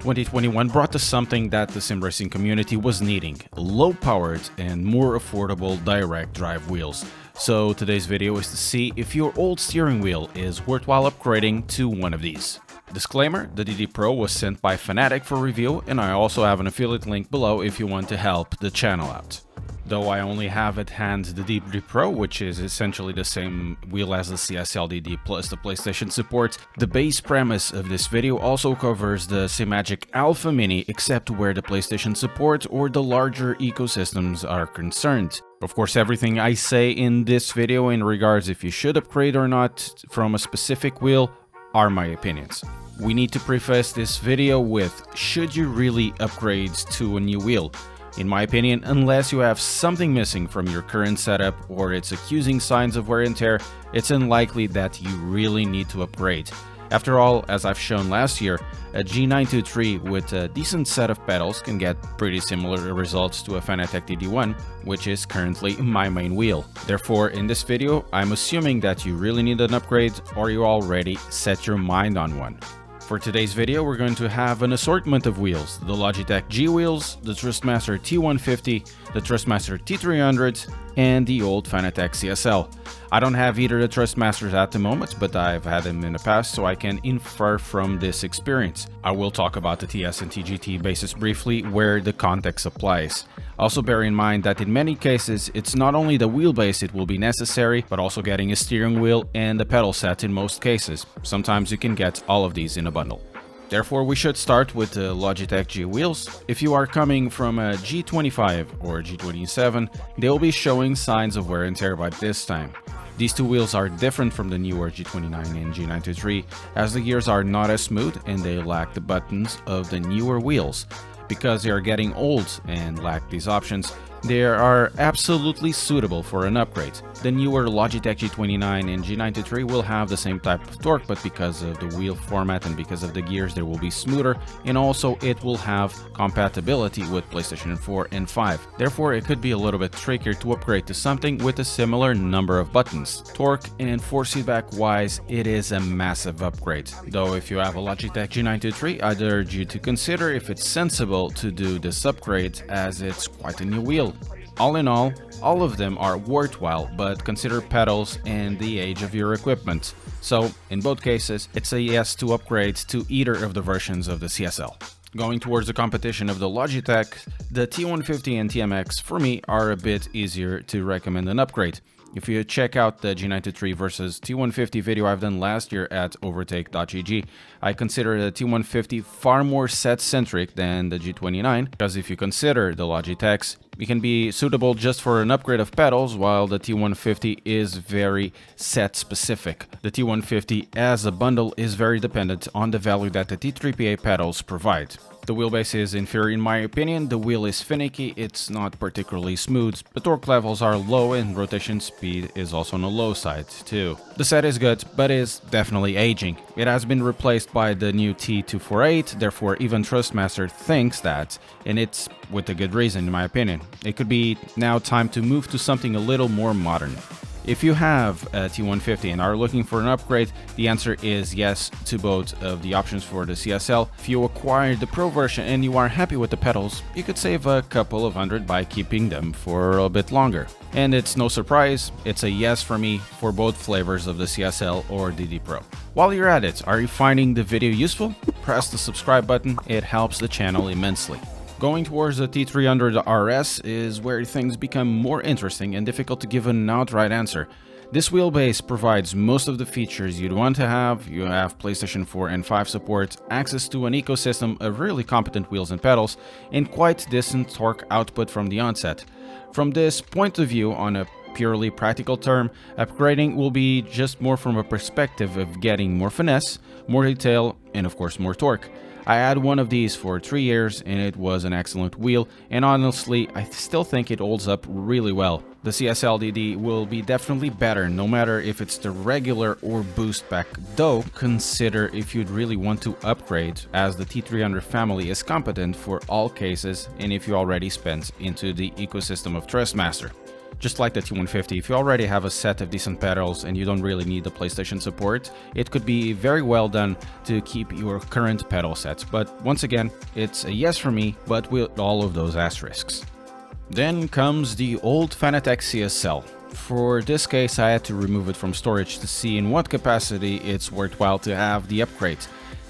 2021 brought us something that the sim racing community was needing: low-powered and more affordable direct drive wheels. So today's video is to see if your old steering wheel is worthwhile upgrading to one of these. Disclaimer: the DD Pro was sent by Fanatec for review, and I also have an affiliate link below if you want to help the channel out. Though I only have at hand the DD Pro, which is essentially the same wheel as the CSL DD plus the PlayStation support, the base premise of this video also covers the Simagic Alpha Mini, except where the PlayStation support or the larger ecosystems are concerned. Of course, everything I say in this video in regards if you should upgrade or not from a specific wheel are my opinions. We need to preface this video with: should you really upgrade to a new wheel? In my opinion, unless you have something missing from your current setup or it's accusing signs of wear and tear, it's unlikely that you really need to upgrade. After all, as I've shown last year, a G93 with a decent set of pedals can get pretty similar results to a Fanatec DD1, which is currently my main wheel. Therefore, in this video, I'm assuming that you really need an upgrade or you already set your mind on one. For today's video, we're going to have an assortment of wheels: the Logitech G wheels, the Trustmaster T150, the Trustmaster T300, and the old Fanatec CSL. I don't have either the Trustmasters at the moment, but I've had them in the past, so I can infer from this experience. I will talk about the TS and TGT bases briefly, where the context applies. Also bear in mind that in many cases, it's not only the wheelbase it will be necessary, but also getting a steering wheel and a pedal set in most cases. Sometimes you can get all of these in a bundle. Therefore, we should start with the Logitech G wheels. If you are coming from a G25 or G27, they will be showing signs of wear and tear by this time. These two wheels are different from the newer G29 and G93, as the gears are not as smooth and they lack the buttons of the newer wheels. Because they are getting old and lack these options, they are absolutely suitable for an upgrade. The newer Logitech G29 and G93 will have the same type of torque, but because of the wheel format and because of the gears, they will be smoother, and also it will have compatibility with PlayStation 4 and 5. Therefore, it could be a little bit trickier to upgrade to something with a similar number of buttons. Torque and force feedback wise, it is a massive upgrade. Though if you have a Logitech G93, I'd urge you to consider if it's sensible to do this upgrade, as it's quite a new wheel. All in all of them are worthwhile, but consider pedals and the age of your equipment. So, in both cases, it's a yes to upgrade to either of the versions of the CSL. Going towards the competition of the Logitech, the T150 and TMX for me are a bit easier to recommend an upgrade. If you check out the G93 versus T150 video I've done last year at overtake.gg, I consider the T150 far more set-centric than the G29, because if you consider the Logitechs, it can be suitable just for an upgrade of pedals, while the T150 is very set-specific. The T150 as a bundle is very dependent on the value that the T3PA pedals provide. The wheelbase is inferior in my opinion, the wheel is finicky, it's not particularly smooth, the torque levels are low and rotation speed is also on the low side too. The set is good, but is definitely aging. It has been replaced by the new T248, therefore even Trustmaster thinks that, and it's with a good reason in my opinion. It could be now time to move to something a little more modern. If you have a T150 and are looking for an upgrade, the answer is yes to both of the options for the CSL. If you acquire the Pro version and you are happy with the pedals, you could save a couple of hundred by keeping them for a bit longer. And it's no surprise, it's a yes for me for both flavors of the CSL or DD Pro. While you're at it, are you finding the video useful? Press the subscribe button, it helps the channel immensely. Going towards the T300 RS is where things become more interesting and difficult to give an outright answer. This wheelbase provides most of the features you'd want to have. You have PlayStation 4 and 5 support, access to an ecosystem of really competent wheels and pedals, and quite decent torque output from the onset. From this point of view, on a purely practical term, upgrading will be just more from a perspective of getting more finesse, more detail, and of course more torque. I had one of these for 3 years and it was an excellent wheel, and honestly I still think it holds up really well. The CSL DD will be definitely better no matter if it's the regular or boost pack, though consider if you'd really want to upgrade, as the T300 family is competent for all cases and if you already spent into the ecosystem of Trustmaster. Just like the T150, if you already have a set of decent pedals and you don't really need the PlayStation support, it could be very well done to keep your current pedal sets. But once again, it's a yes for me, but with all of those asterisks. Then comes the old Fanatec CSL. For this case, I had to remove it from storage to see in what capacity it's worthwhile to have the upgrade.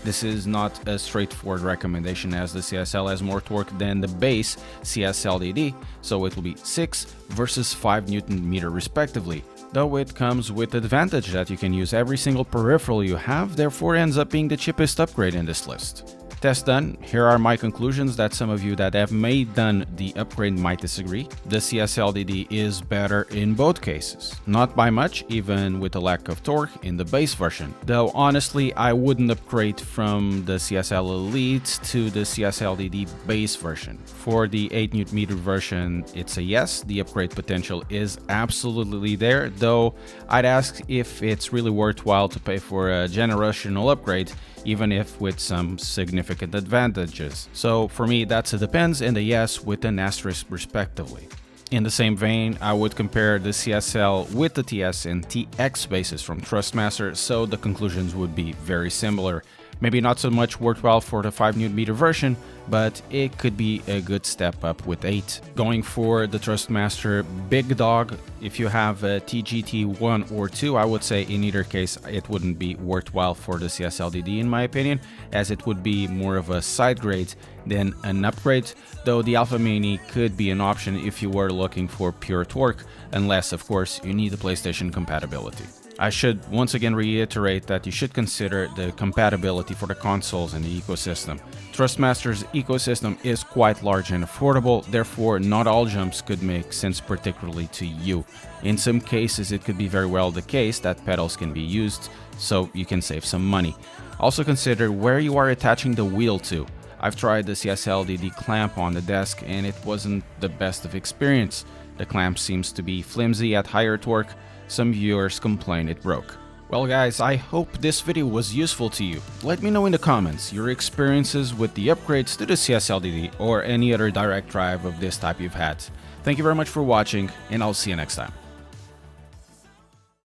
This is not a straightforward recommendation, as the CSL has more torque than the base CSL-DD, so it will be 6 versus 5 Nm respectively, though it comes with the advantage that you can use every single peripheral you have, therefore ends up being the cheapest upgrade in this list. Test done, here are my conclusions that some of you that have done the upgrade might disagree. The CSL-DD is better in both cases, not by much, even with a lack of torque in the base version. Though honestly, I wouldn't upgrade from the CSL Elite to the CSL-DD base version. For the 8 Nm version, it's a yes, the upgrade potential is absolutely there, though I'd ask if it's really worthwhile to pay for a generational upgrade, even if with some significant advantages. So for me, that's a depends and a yes with an asterisk respectively. In the same vein, I would compare the CSL with the TS and TX bases from Trustmaster, so the conclusions would be very similar. Maybe not so much worthwhile for the 5 Nm version, but it could be a good step up with 8. Going for the Trustmaster Big Dog, if you have a TGT1 or 2, I would say in either case it wouldn't be worthwhile for the CSL-DD in my opinion, as it would be more of a side grade than an upgrade, though the Alpha Mini could be an option if you were looking for pure torque, unless of course you need the PlayStation compatibility. I should once again reiterate that you should consider the compatibility for the consoles and the ecosystem. Trustmaster's ecosystem is quite large and affordable, therefore not all jumps could make sense particularly to you. In some cases it could be very well the case that pedals can be used, so you can save some money. Also consider where you are attaching the wheel to. I've tried the CSL-DD clamp on the desk and it wasn't the best of experience. The clamp seems to be flimsy at higher torque. Some viewers complain it broke. Well guys, I hope this video was useful to you. Let me know in the comments your experiences with the upgrades to the CSL-DD or any other direct drive of this type you've had. Thank you very much for watching, and I'll see you next time.